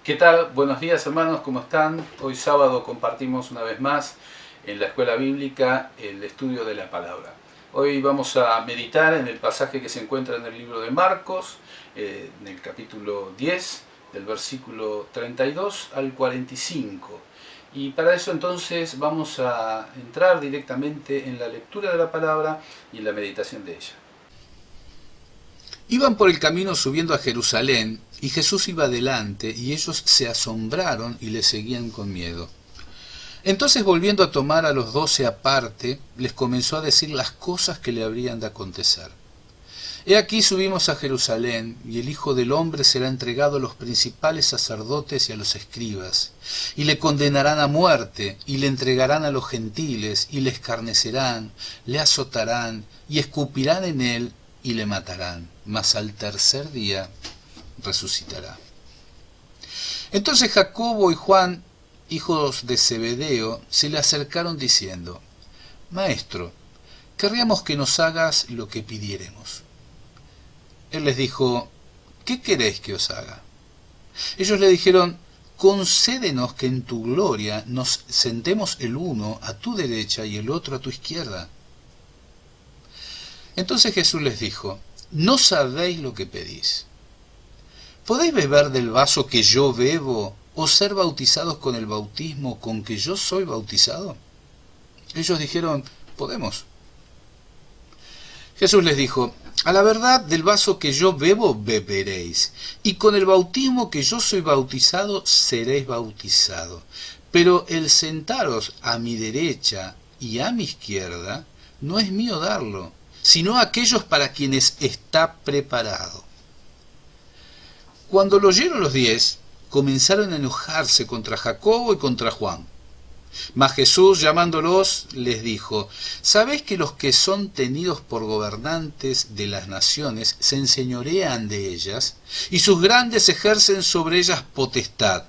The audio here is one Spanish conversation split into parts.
¿Qué tal? Buenos días hermanos, ¿cómo están? Hoy sábado compartimos una vez más en la escuela bíblica el estudio de la palabra. Hoy vamos a meditar en el pasaje que se encuentra en el libro de Marcos, en el capítulo 10, del versículo 32 al 45. Y para eso entonces vamos a entrar directamente en la lectura de la palabra y en la meditación de ella. Iban por el camino subiendo a Jerusalén, y Jesús iba delante, y ellos se asombraron y le seguían con miedo. Entonces, volviendo a tomar a los 12 aparte, les comenzó a decir las cosas que le habrían de acontecer. He aquí subimos a Jerusalén, y el Hijo del Hombre será entregado a los principales sacerdotes y a los escribas, y le condenarán a muerte, y le entregarán a los gentiles, y le escarnecerán, le azotarán, y escupirán en él, y le matarán, mas al tercer día resucitará. Entonces Jacobo y Juan, hijos de Zebedeo, se le acercaron diciendo: Maestro, querríamos que nos hagas lo que pidiéremos. Él les dijo: ¿Qué queréis que os haga? Ellos le dijeron: Concédenos que en tu gloria nos sentemos el uno a tu derecha y el otro a tu izquierda. Entonces Jesús les dijo: No sabéis lo que pedís. ¿Podéis beber del vaso que yo bebo o ser bautizados con el bautismo con que yo soy bautizado? Ellos dijeron: Podemos. Jesús les dijo: A la verdad, del vaso que yo bebo beberéis, y con el bautismo que yo soy bautizado seréis bautizados. Pero el sentaros a mi derecha y a mi izquierda no es mío darlo, sino a aquellos para quienes está preparado. Cuando lo oyeron los 10, comenzaron a enojarse contra Jacobo y contra Juan. Mas Jesús, llamándolos, les dijo: ¿Sabéis que los que son tenidos por gobernantes de las naciones se enseñorean de ellas, y sus grandes ejercen sobre ellas potestad?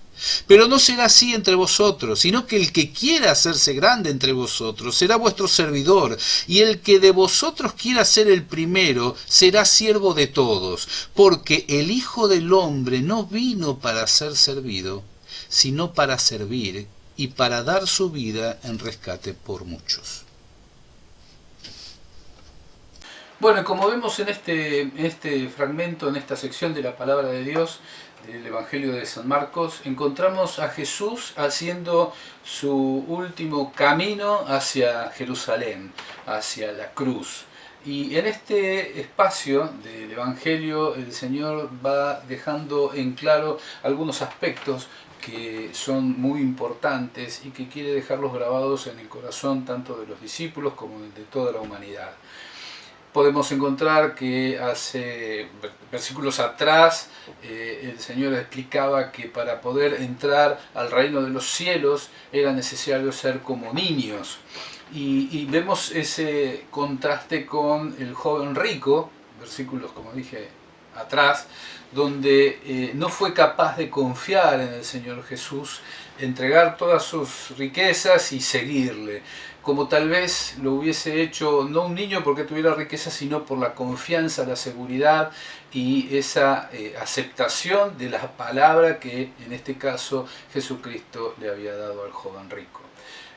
Pero no será así entre vosotros, sino que el que quiera hacerse grande entre vosotros será vuestro servidor, y el que de vosotros quiera ser el primero será siervo de todos, porque el Hijo del Hombre no vino para ser servido, sino para servir y para dar su vida en rescate por muchos. Bueno, como vemos en este fragmento, en esta sección de la palabra de Dios, del Evangelio de San Marcos, encontramos a Jesús haciendo su último camino hacia Jerusalén, hacia la cruz. Y en este espacio del Evangelio el Señor va dejando en claro algunos aspectos que son muy importantes y que quiere dejarlos grabados en el corazón tanto de los discípulos como de toda la humanidad. Podemos encontrar que hace versículos atrás el Señor explicaba que para poder entrar al reino de los cielos era necesario ser como niños. Y vemos ese contraste con el joven rico, versículos como dije atrás, donde no fue capaz de confiar en el Señor Jesús, entregar todas sus riquezas y seguirle, como tal vez lo hubiese hecho no un niño porque tuviera riqueza, sino por la confianza, la seguridad y esa aceptación de la palabra que en este caso Jesucristo le había dado al joven rico.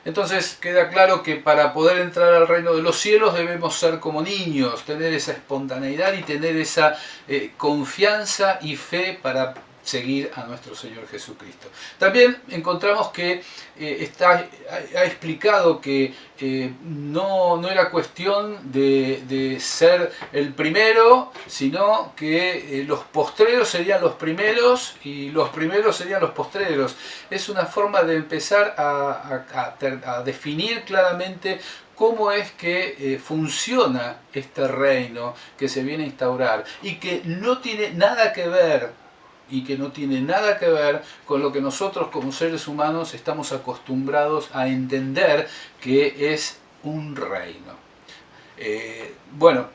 Entonces queda claro que para poder entrar al reino de los cielos debemos ser como niños, tener esa espontaneidad y tener esa confianza y fe para seguir a nuestro Señor Jesucristo. También encontramos que ha explicado que no era cuestión de ser el primero, sino que los postreros serían los primeros y los primeros serían los postreros. Es una forma de empezar a definir claramente cómo es que funciona este reino que se viene a instaurar y que no tiene nada que ver con lo que nosotros como seres humanos estamos acostumbrados a entender que es un reino. Bueno,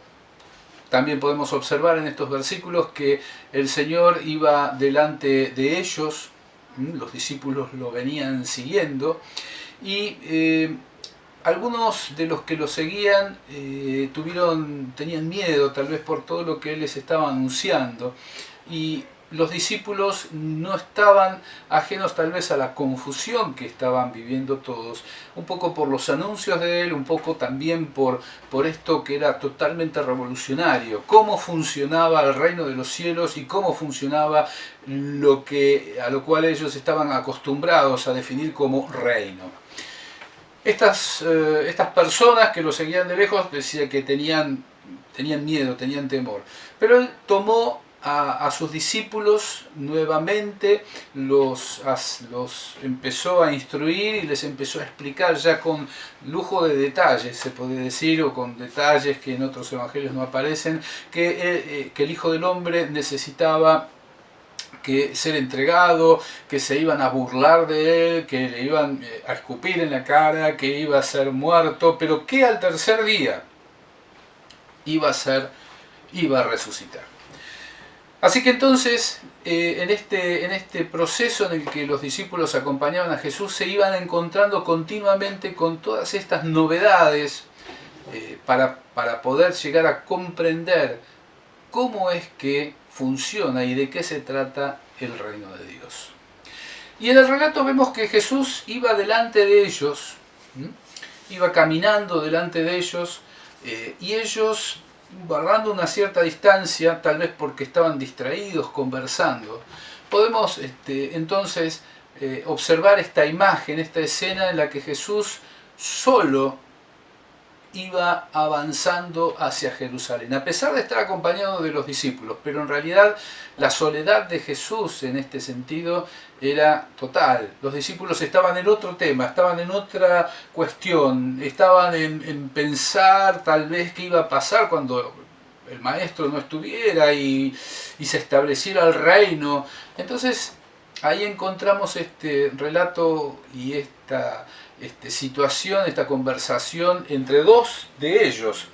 también podemos observar en estos versículos que el Señor iba delante de ellos, los discípulos lo venían siguiendo, y algunos de los que lo seguían tenían miedo tal vez por todo lo que Él les estaba anunciando, y los discípulos no estaban ajenos tal vez a la confusión que estaban viviendo todos, un poco por los anuncios de él, un poco también por esto que era totalmente revolucionario, cómo funcionaba el reino de los cielos y cómo funcionaba a lo cual ellos estaban acostumbrados a definir como reino. Estas personas que lo seguían de lejos decían que tenían miedo, tenían temor, pero él tomó a sus discípulos nuevamente, los empezó a instruir y les empezó a explicar ya con lujo de detalles, se puede decir, o con detalles que en otros evangelios no aparecen, que el Hijo del Hombre necesitaba que ser entregado, que se iban a burlar de él, que le iban a escupir en la cara, que iba a ser muerto, pero que al tercer día iba a resucitar. Así que entonces, en este proceso en el que los discípulos acompañaban a Jesús, se iban encontrando continuamente con todas estas novedades para poder llegar a comprender cómo es que funciona y de qué se trata el reino de Dios. Y en el relato vemos que Jesús iba delante de ellos, iba caminando delante de ellos, y ellos, guardando una cierta distancia, tal vez porque estaban distraídos conversando, podemos entonces observar esta imagen, esta escena en la que Jesús solo iba avanzando hacia Jerusalén, a pesar de estar acompañado de los discípulos, pero en realidad la soledad de Jesús en este sentido era total. Los discípulos estaban en otro tema, estaban en otra cuestión, estaban en pensar tal vez qué iba a pasar cuando el maestro no estuviera y se estableciera el reino. Entonces ahí encontramos este relato y esta situación, esta conversación entre dos de ellos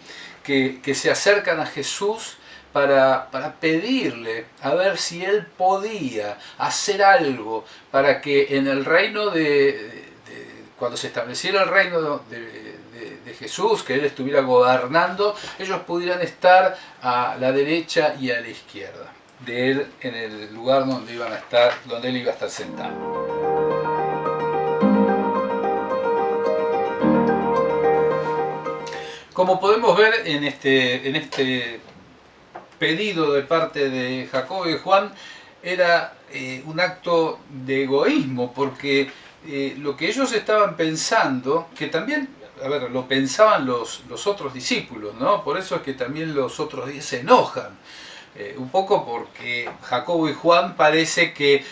que se acercan a Jesús para pedirle a ver si él podía hacer algo para que en el reino cuando se estableciera el reino de Jesús, que él estuviera gobernando, ellos pudieran estar a la derecha y a la izquierda de él en el lugar donde él iba a estar sentado. Como podemos ver en este pedido de parte de Jacobo y Juan, era un acto de egoísmo, porque lo que ellos estaban pensando, que también, lo pensaban los otros discípulos, ¿no? Por eso es que también los otros 10 se enojan. Un poco porque Jacobo y Juan parece que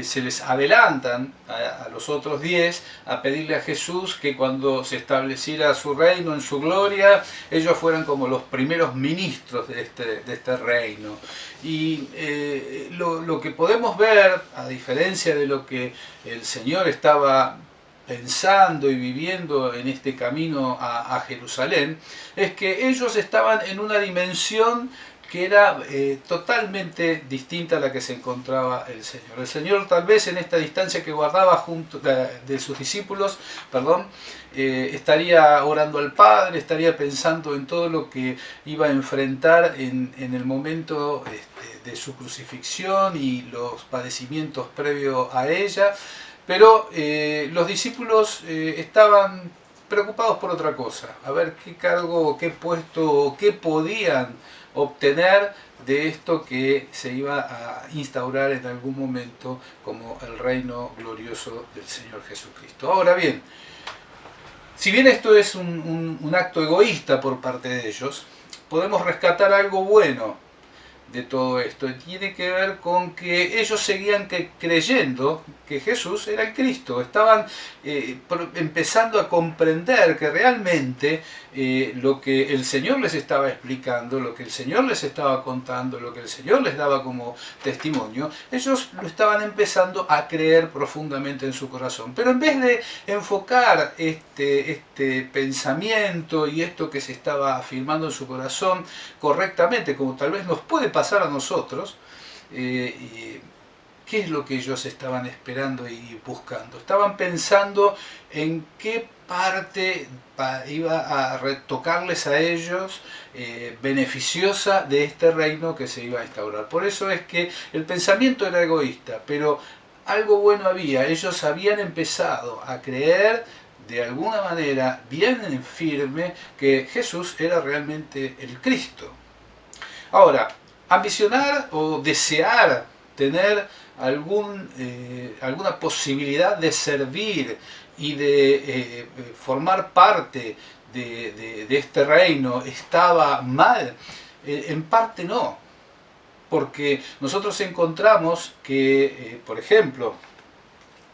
se les adelantan a los otros 10 a pedirle a Jesús que cuando se estableciera su reino en su gloria, ellos fueran como los primeros ministros de este reino. Y lo que podemos ver, a diferencia de lo que el Señor estaba pensando y viviendo en este camino a Jerusalén, es que ellos estaban en una dimensión que era totalmente distinta a la que se encontraba el Señor. El Señor, tal vez en esta distancia que guardaba junto de sus discípulos, estaría orando al Padre, estaría pensando en todo lo que iba a enfrentar en el momento de su crucifixión y los padecimientos previos a ella, pero los discípulos estaban preocupados por otra cosa, a ver qué cargo, qué puesto, qué podían obtener de esto que se iba a instaurar en algún momento como el reino glorioso del Señor Jesucristo. Ahora bien, si bien esto es un acto egoísta por parte de ellos, podemos rescatar algo bueno de todo esto. Tiene que ver con que ellos seguían creyendo que Jesús era el Cristo. Estaban empezando a comprender que realmente lo que el Señor les estaba explicando, lo que el Señor les estaba contando, lo que el Señor les daba como testimonio, ellos lo estaban empezando a creer profundamente en su corazón. Pero en vez de enfocar este pensamiento y esto que se estaba afirmando en su corazón correctamente, como tal vez nos puede pasar a nosotros, ¿qué es lo que ellos estaban esperando y buscando? Estaban pensando en qué parte iba a tocarles a ellos beneficiosa de este reino que se iba a instaurar. Por eso es que el pensamiento era egoísta, pero algo bueno había. Ellos habían empezado a creer de alguna manera bien en firme que Jesús era realmente el Cristo. Ahora, ambicionar o desear tener alguna posibilidad de servir y de formar parte de este reino estaba mal, en parte no, porque nosotros encontramos que, por ejemplo,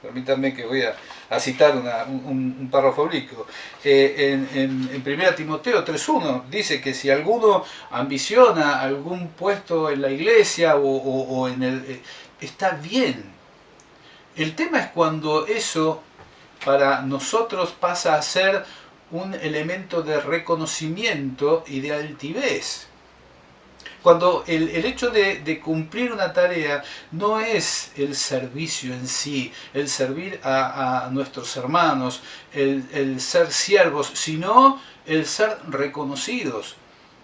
permítanme que voy a citar un párrafo bíblico. En 1 Timoteo 3.1 dice que si alguno ambiciona algún puesto en la iglesia o en el... está bien. El tema es cuando eso para nosotros pasa a ser un elemento de reconocimiento y de altivez. Cuando el hecho de cumplir una tarea no es el servicio en sí, el servir a nuestros hermanos, el ser siervos, sino el ser reconocidos.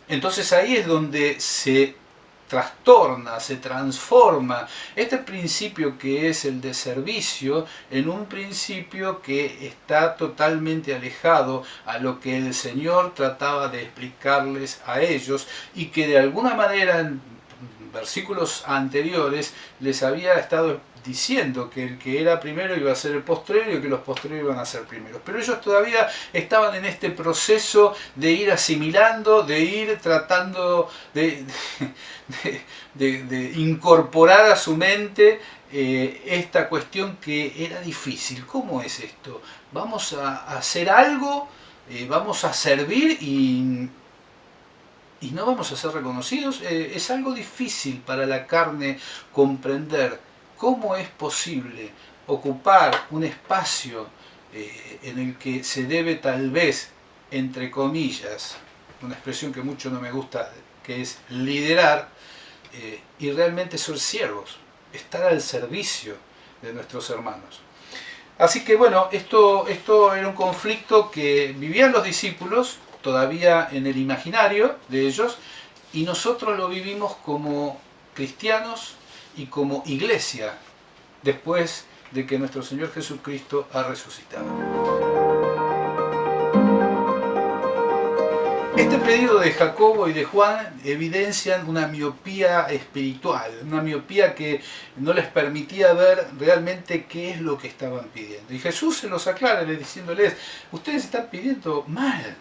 Entonces ahí es donde se trastorna, se transforma este principio que es el de servicio en un principio que está totalmente alejado a lo que el Señor trataba de explicarles a ellos y que de alguna manera en versículos anteriores les había estado diciendo que el que era primero iba a ser el postrero y que los postreros iban a ser primeros. Pero ellos todavía estaban en este proceso de ir asimilando, de ir tratando de incorporar a su mente esta cuestión que era difícil. ¿Cómo es esto? Vamos a hacer algo, vamos a servir y no vamos a ser reconocidos. Es algo difícil para la carne comprender cómo es posible ocupar un espacio en el que se debe tal vez, entre comillas, una expresión que mucho no me gusta, que es liderar, y realmente ser siervos, estar al servicio de nuestros hermanos. Así que bueno, esto era un conflicto que vivían los discípulos todavía en el imaginario de ellos, y nosotros lo vivimos como cristianos y como iglesia después de que nuestro Señor Jesucristo ha resucitado. Este pedido de Jacobo y de Juan evidencian una miopía espiritual, una miopía que no les permitía ver realmente qué es lo que estaban pidiendo. Y Jesús se los aclara diciéndoles: ustedes están pidiendo mal,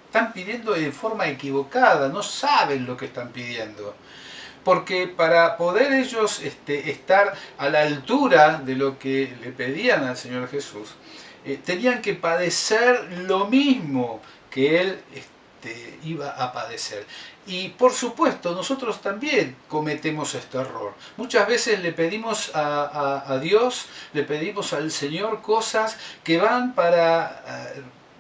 están pidiendo de forma equivocada, no saben lo que están pidiendo. Porque para poder ellos estar a la altura de lo que le pedían al Señor Jesús, tenían que padecer lo mismo que Él iba a padecer. Y por supuesto, nosotros también cometemos este error. Muchas veces le pedimos a Dios, le pedimos al Señor cosas que van para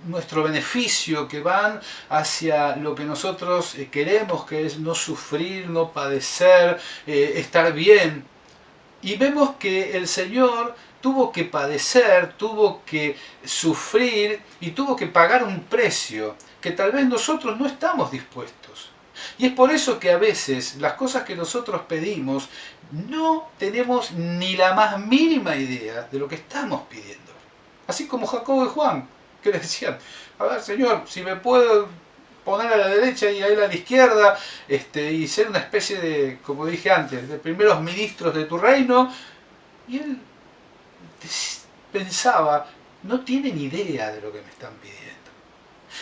nuestro beneficio, que van hacia lo que nosotros queremos, que es no sufrir, no padecer, estar bien. Y vemos que el Señor tuvo que padecer, tuvo que sufrir y tuvo que pagar un precio que tal vez nosotros no estamos dispuestos. Y es por eso que a veces las cosas que nosotros pedimos no tenemos ni la más mínima idea de lo que estamos pidiendo. Así como Jacobo y Juan, que le decían: a ver, Señor, si me puedo poner a la derecha y a él a la izquierda, y ser una especie de, como dije antes, de primeros ministros de tu reino. Y él pensaba: no tienen idea de lo que me están pidiendo.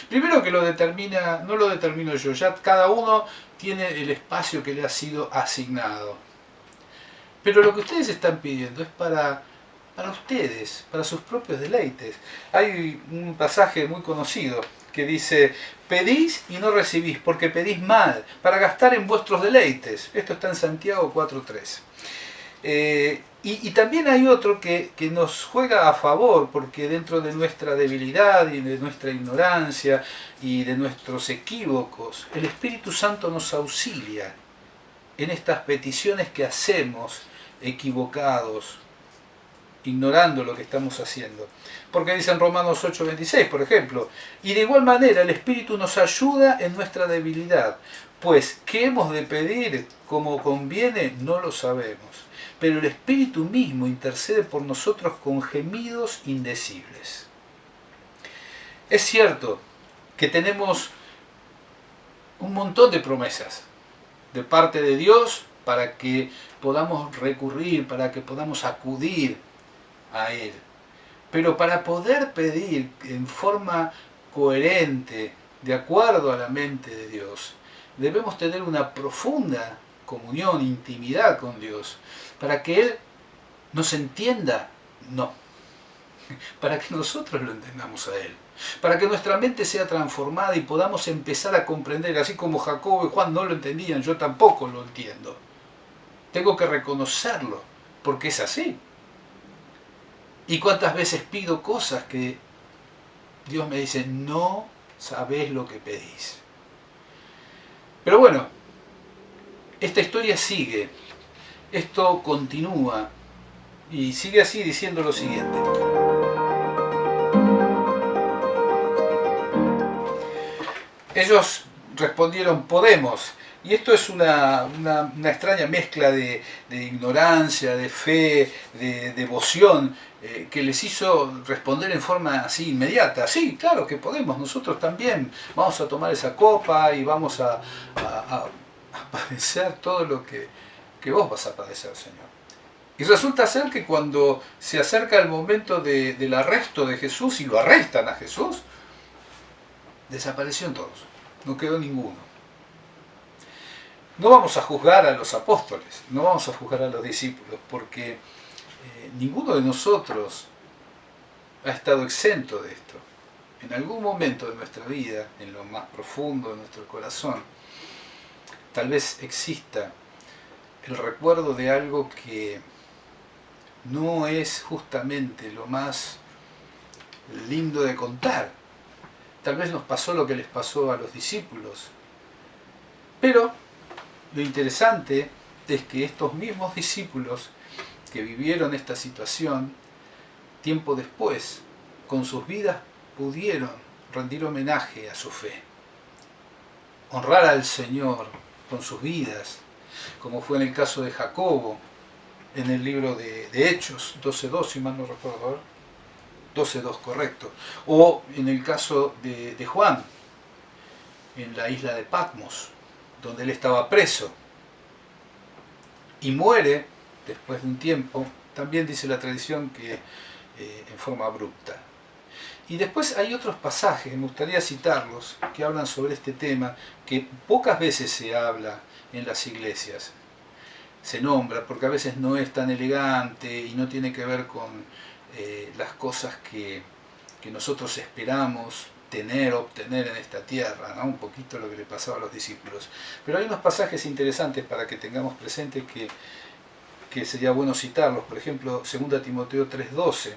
Primero que no lo determino yo, ya cada uno tiene el espacio que le ha sido asignado. Pero lo que ustedes están pidiendo es para ustedes, para sus propios deleites. Hay un pasaje muy conocido que dice: pedís y no recibís, porque pedís mal, para gastar en vuestros deleites. Esto está en Santiago 4.3. Y también hay otro que nos juega a favor, porque dentro de nuestra debilidad y de nuestra ignorancia y de nuestros equívocos, el Espíritu Santo nos auxilia en estas peticiones que hacemos equivocados. ignorando lo que estamos haciendo. Porque dice en Romanos 8:26, por ejemplo, y de igual manera el Espíritu nos ayuda en nuestra debilidad, pues ¿qué hemos de pedir como conviene? No lo sabemos, pero el Espíritu mismo intercede por nosotros con gemidos indecibles. Es cierto que tenemos un montón de promesas de parte de Dios para que podamos recurrir, para que podamos acudir a Él. Pero para poder pedir en forma coherente, de acuerdo a la mente de Dios, debemos tener una profunda comunión, intimidad con Dios, para que Él nos entienda, no, para que nosotros lo entendamos a Él, para que nuestra mente sea transformada y podamos empezar a comprender, así como Jacobo y Juan no lo entendían, yo tampoco lo entiendo. Tengo que reconocerlo, porque es así. Y cuántas veces pido cosas que Dios me dice, no sabés lo que pedís. Pero bueno, esta historia sigue, esto continúa, y sigue así diciendo lo siguiente. Ellos respondieron, podemos. Y esto es una extraña mezcla de ignorancia, de fe, de devoción, que les hizo responder en forma así inmediata. Sí, claro que podemos, nosotros también vamos a tomar esa copa y vamos a padecer todo lo que vos vas a padecer, Señor. Y resulta ser que cuando se acerca el momento del arresto de Jesús y lo arrestan a Jesús, desaparecieron todos, no quedó ninguno. No vamos a juzgar a los apóstoles, no vamos a juzgar a los discípulos, porque ninguno de nosotros ha estado exento de esto. En algún momento de nuestra vida, en lo más profundo de nuestro corazón, tal vez exista el recuerdo de algo que no es justamente lo más lindo de contar. Tal vez nos pasó lo que les pasó a los discípulos. Pero lo interesante es que estos mismos discípulos que vivieron esta situación, tiempo después, con sus vidas pudieron rendir homenaje a su fe. Honrar al Señor con sus vidas, como fue en el caso de Jacobo, en el libro de Hechos 12:2, si mal no recuerdo, 12:2, correcto. O en el caso de Juan, en la isla de Patmos, donde él estaba preso y muere después de un tiempo, también dice la tradición que en forma abrupta. Y después hay otros pasajes, me gustaría citarlos, que hablan sobre este tema, que pocas veces se habla en las iglesias. Se nombra, porque a veces no es tan elegante y no tiene que ver con las cosas que nosotros esperamos obtener en esta tierra, ¿no? Un poquito lo que le pasaba a los discípulos. Pero hay unos pasajes interesantes para que tengamos presente que sería bueno citarlos. Por ejemplo, 2 Timoteo 3:12.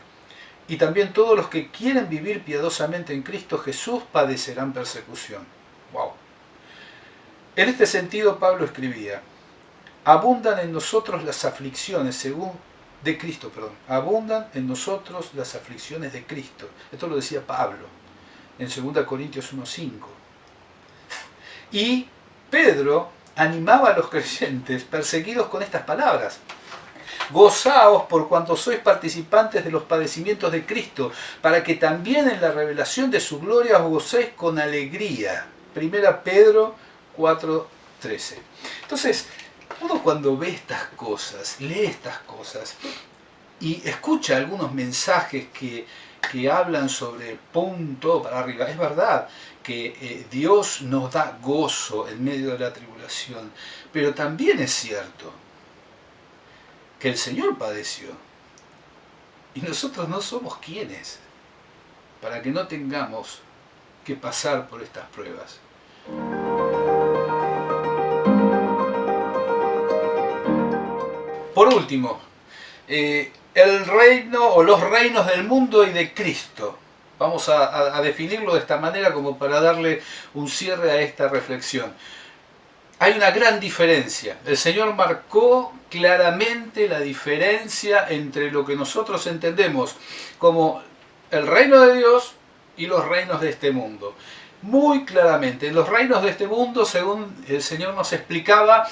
Y también todos los que quieren vivir piadosamente en Cristo Jesús padecerán persecución. ¡Wow! En este sentido Pablo escribía, abundan en nosotros las aflicciones abundan en nosotros las aflicciones de Cristo. Esto lo decía Pablo en 2 Corintios 1:5. Y Pedro animaba a los creyentes perseguidos con estas palabras. Gozaos por cuanto sois participantes de los padecimientos de Cristo, para que también en la revelación de su gloria os gocéis con alegría. 1 Pedro 4:13. Entonces, uno cuando ve estas cosas, lee estas cosas y escucha algunos mensajes que hablan sobre punto para arriba, es verdad que Dios nos da gozo en medio de la tribulación, pero también es cierto que el Señor padeció y nosotros no somos quienes para que no tengamos que pasar por estas pruebas. Por último, el reino o los reinos del mundo y de Cristo. Vamos a definirlo de esta manera como para darle un cierre a esta reflexión. hay una gran diferencia. El Señor marcó claramente la diferencia entre lo que nosotros entendemos como el reino de Dios y los reinos de este mundo. Muy claramente, en los reinos de este mundo, según el Señor nos explicaba,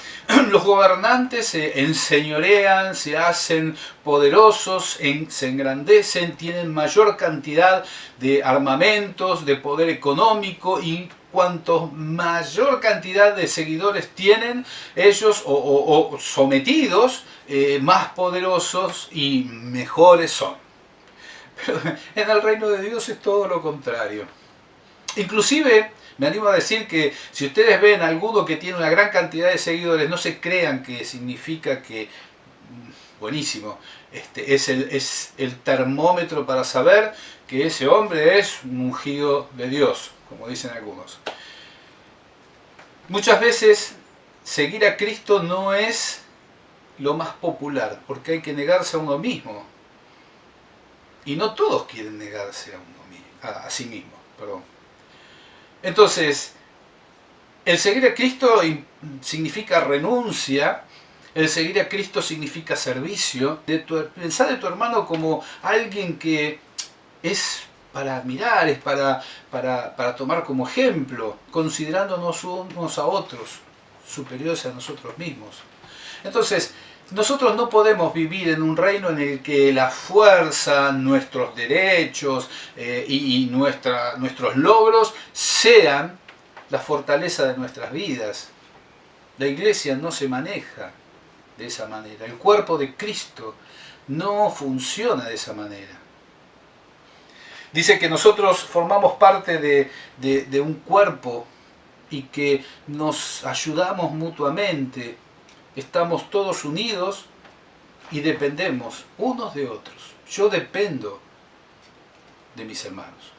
los gobernantes se enseñorean, se hacen poderosos, se engrandecen, tienen mayor cantidad de armamentos, de poder económico, y cuanto mayor cantidad de seguidores tienen ellos o sometidos, más poderosos y mejores son. Pero en el reino de Dios es todo lo contrario. Inclusive, me animo a decir que si ustedes ven a alguno que tiene una gran cantidad de seguidores, no se crean que significa que, buenísimo, es el termómetro para saber que ese hombre es un ungido de Dios, como dicen algunos. Muchas veces seguir a Cristo no es lo más popular, porque hay que negarse a uno mismo. Y no todos quieren negarse a sí mismo. Perdón. Entonces, el seguir a Cristo significa renuncia, el seguir a Cristo significa servicio. Pensá de tu hermano como alguien que es para admirar, es para tomar como ejemplo, considerándonos unos a otros superiores a nosotros mismos. Entonces, nosotros no podemos vivir en un reino en el que la fuerza, nuestros derechos y nuestros logros sean la fortaleza de nuestras vidas. La iglesia no se maneja de esa manera. El cuerpo de Cristo no funciona de esa manera. Dice que nosotros formamos parte de un cuerpo y que nos ayudamos mutuamente. Estamos todos unidos y dependemos unos de otros. Yo dependo de mis hermanos.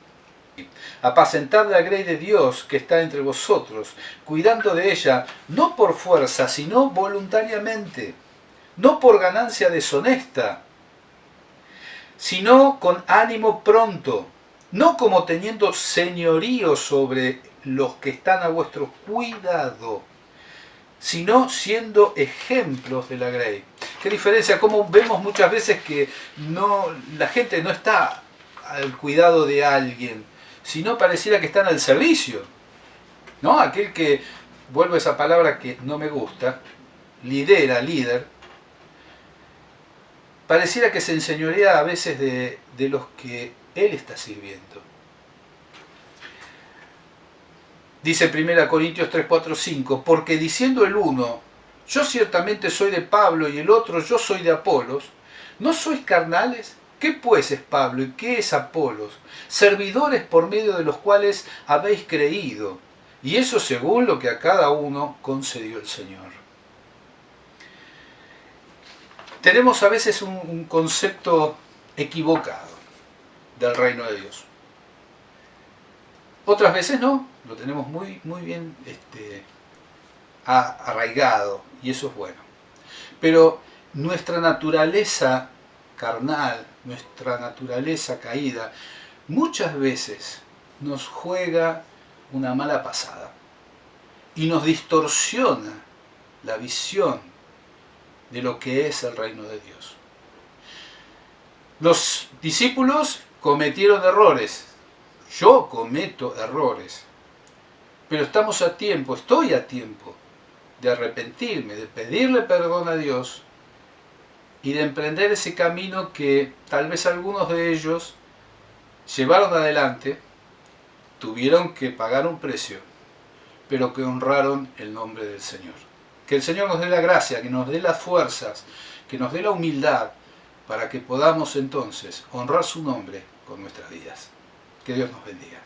Apacentad la grey de Dios que está entre vosotros, cuidando de ella, no por fuerza, sino voluntariamente, no por ganancia deshonesta, sino con ánimo pronto, no como teniendo señorío sobre los que están a vuestro cuidado, sino siendo ejemplos de la grey. ¿Qué diferencia? Como vemos muchas veces que la gente no está al cuidado de alguien, sino pareciera que están al servicio, ¿no? Aquel que, vuelvo a esa palabra que no me gusta, líder, pareciera que se enseñorea a veces de los que él está sirviendo. Dice 1 Corintios 3, 4, 5, porque diciendo el uno, yo ciertamente soy de Pablo, y el otro, yo soy de Apolos, ¿no sois carnales? ¿Qué pues es Pablo y qué es Apolos? Servidores por medio de los cuales habéis creído, y eso según lo que a cada uno concedió el Señor. Tenemos a veces un concepto equivocado del reino de Dios. Otras veces no, lo tenemos muy bien arraigado, y eso es bueno. Pero nuestra naturaleza carnal, nuestra naturaleza caída, muchas veces nos juega una mala pasada y nos distorsiona la visión de lo que es el reino de Dios. Los discípulos cometieron errores. Yo cometo errores, pero estoy a tiempo de arrepentirme, de pedirle perdón a Dios y de emprender ese camino que tal vez algunos de ellos llevaron adelante, tuvieron que pagar un precio, pero que honraron el nombre del Señor. Que el Señor nos dé la gracia, que nos dé las fuerzas, que nos dé la humildad para que podamos entonces honrar su nombre con nuestras vidas. Que Dios nos bendiga.